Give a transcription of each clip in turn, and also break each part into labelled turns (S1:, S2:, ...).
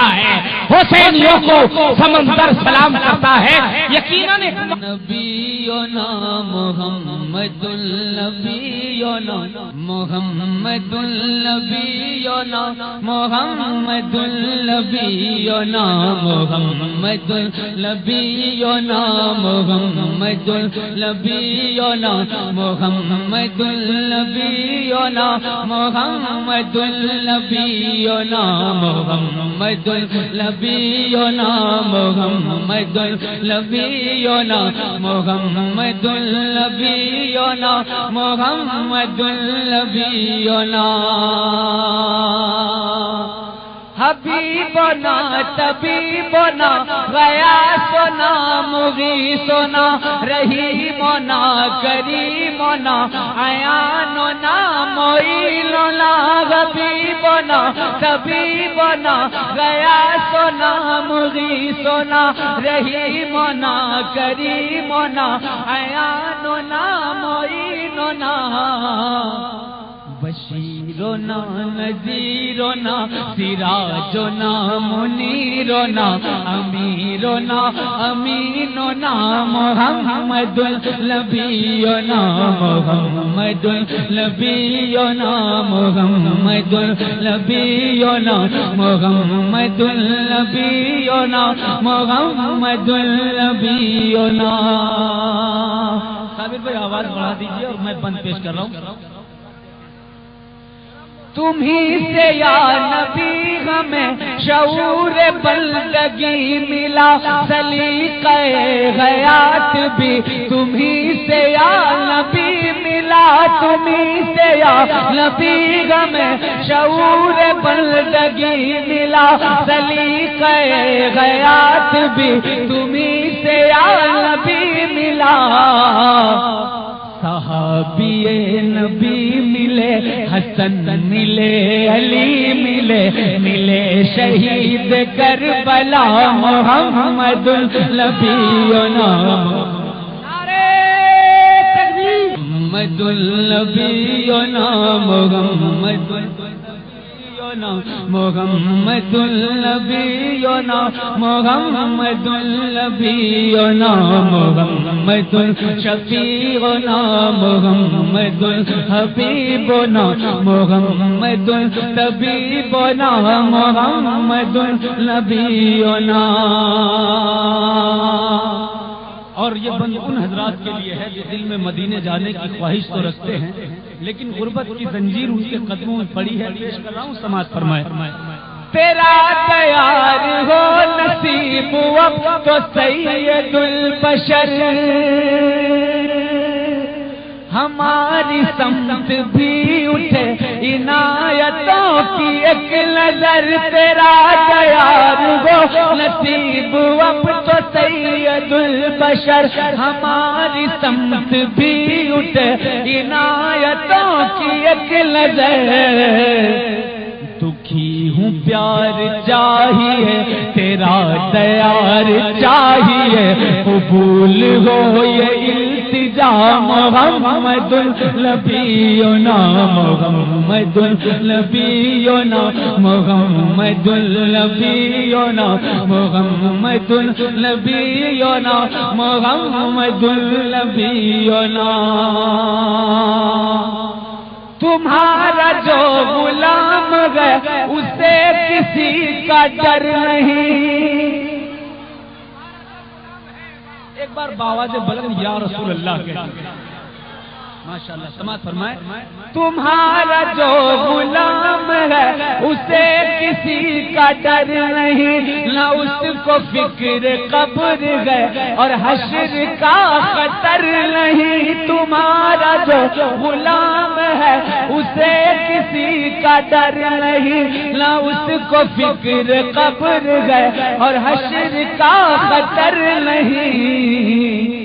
S1: کرتا ہے، حسینیوں کو سمندر سلام کرتا ہے۔ یقیناً
S2: نبینا محمد النبینا محمد النبینا محمد النبینا محمد النبینا محمد النبینا محمد النبینا محمد النبینا محمد النبینا محمد النبینا محمد النبینا محمد النبینا حبیبنا طبیبنا غیاثنا مغیثنا رحیمنا کریمنا عیاننا معیننا حبیبنا طبیبنا غیاثنا مغیثنا رحیمنا کریمنا عیاننا معیننا بشیرنا نذیرنا سراجنا منیرنا امیرنا امیننا محمد النبینا محمد النبینا محمد النبینا محمد النبینا محمد النبینا۔ صابر بھائی آواز بڑھا دیجیے اور میں بند پیش کر رہا ہوں۔ تمہیں سے یا نبی ہمیں شعور بندگی ملا، سلیقہ حیات بھی تمہیں سے یا نبی ملا، تمہیں سے یا نبی ہمیں شعور بندگی ملا، سلیقہ حیات بھی تمہیں سے یا نبی ملا۔ صحابی نبی ملے، حسن ملے، علی ملے، ملے شہید کربلا محمد النبینا محمد النبینا محمد محمد النبینا محمد النبینا محمد شفیعنا محمد حبیبنا محمد طبیبنا محمد النبینا۔ اور یہ بند ان حضرات کے لیے ہے جو دل میں مدینے جانے کی خواہش تو رکھتے ہیں لیکن غربت کی زنجیر ان کے قدموں میں پڑی ہے۔ پیش کر رہا ہوں، سماعت فرمائے۔ تیرا تیار ہو نصیب وقت تو سید البشر، ہماری سمت بھی اٹھے عنایتوں کی ایک نظر۔ تیرا تیار ہو نصیب وقت تو سید البشر، ہماری سمت بھی اٹھے عنایتوں کی ایک نظر۔ دکھی ہوں پیار چاہیے تیرا تیار چاہیے، قبول ہو یہ التجا محمد النبینا محمد النبینا محمد النبینا محمد النبینا محمد النبینا۔ تمہارا جو غلام ہے اسے کسی کا ڈر نہیں۔ ایک بار باواز بلند یا رسول اللہ کے ماشاءاللہ سماعت فرمائے۔ تمہارا جو غلام ہے اسے کسی کا ڈر نہیں، نہ اس کو فکر قبر ہے اور حشر کا خطر نہیں۔ تمہارا جو غلام ہے اسے کسی کا ڈر نہیں، نہ اس کو فکر قبر ہے اور حشر کا خطر نہیں۔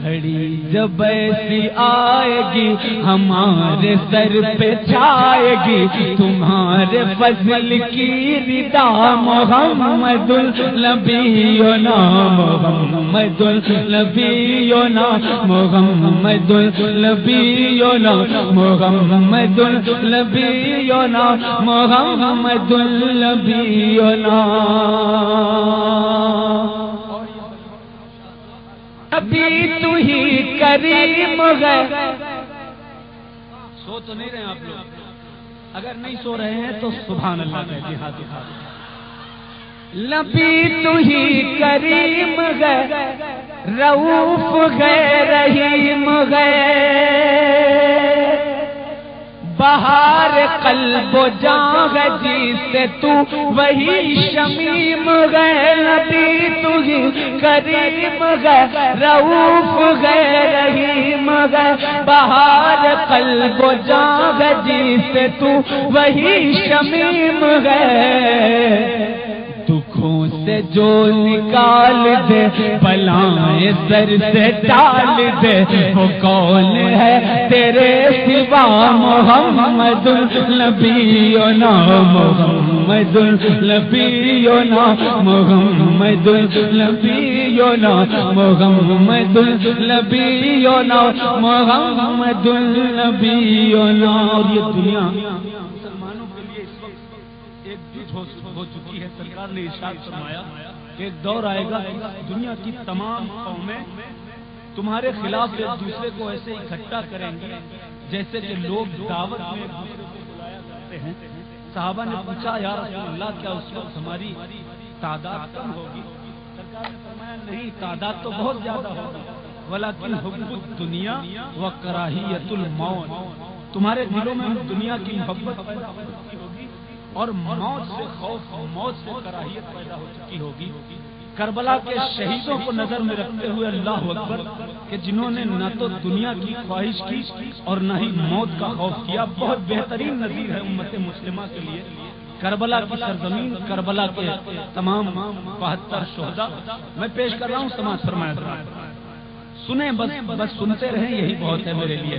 S2: گھڑی جب ایسی آئے گی ہمارے سر پہ چھائے گی تمہارے فضل کی ردا محمد النبینا محمد النبینا محمد النبینا محمد النبینا محمد النبینا ابھی تو ہی کریم ہے. سو تو نہیں رہے آپ لوگ؟ اگر نہیں سو رہے ہیں تو سبحان اللہ کا جہاد اٹھا دیں. نبی تو ہی کریم ہے رؤوف ہے رحیم ہے بہار قلب و جاں ہے جس سے تو وہی شمیم ہے. نبی تو ہی کریم ہے رؤوف ہے رحیم ہے بہار قلب و جاں ہے جس سے تو وہی شمیم ہے. دکھوں سے جو نکال دے بلائیں سر سے ڈال دے وہ کون ہے تیرے سوا محمد النبینا محمد النبینا محمد النبینا محمد النبینا محمد النبینا. اور یہ دنیا مسلمانوں کے لیے اس وقت ایک جٹ ہو چکی ہے. سرکار نے ارشاد فرمایا کہ ایک دور آئے گا دنیا کی تمام قومیں تمہارے خلاف ایک دوسرے کو ایسے اکٹھا کریں گے جیسے کہ لوگ دعوت میں ایک دوسرے کو بلایا کرتے ہیں. صحابہ نے پوچھا یا رسول اللہ کیا اس وقت ہماری تعداد کم ہوگی؟ سرکار نے فرمایا نہیں، تعداد تو بہت زیادہ ہوگی ولیکن حب الدنیا و کراہیت الموت، تمہارے دلوں میں دنیا کی محبت پیدا ہو چکی ہوگی اور موت سے خوف، موت سے کراہیت پیدا ہو چکی ہوگی. کربلا کے شہیدوں کو نظر میں رکھتے ہوئے اللہ اکبر کہ جنہوں نے نہ تو دنیا کی خواہش کی اور نہ ہی موت کا خوف کیا، بہت بہترین نظیر ہے امت مسلمہ کے لیے. کربلا کی سرزمین، کربلا کے تمام 72 شہداء میں پیش کر رہا ہوں، سماعت فرمائیں. سنیں، بس سنتے رہیں، یہی بہت ہے میرے لیے.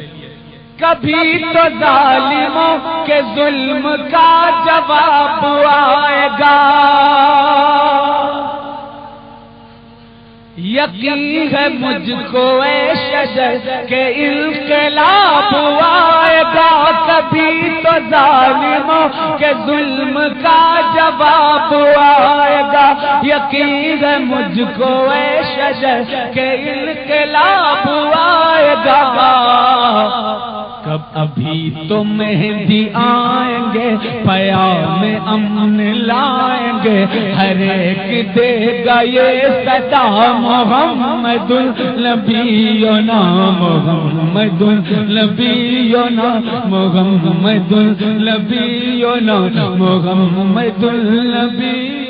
S2: کبھی تو ظالموں کے ظلم کا جواب آئے گا، یقین ہے مجھ کو اے شجر کہ انقلاب آئے گا. کبھی تو ظالموں کے ظلم کا جواب آئے گا، یقین ہے مجھ کو اے شجر کہ انقلاب آئے گا. کب ابھی تو مہدی آئیں گے پیام امن لائیں گے، ہر ایک دے گا یہ صدا محمد النبینا محمد النبینا محمد النبینا محمد النبی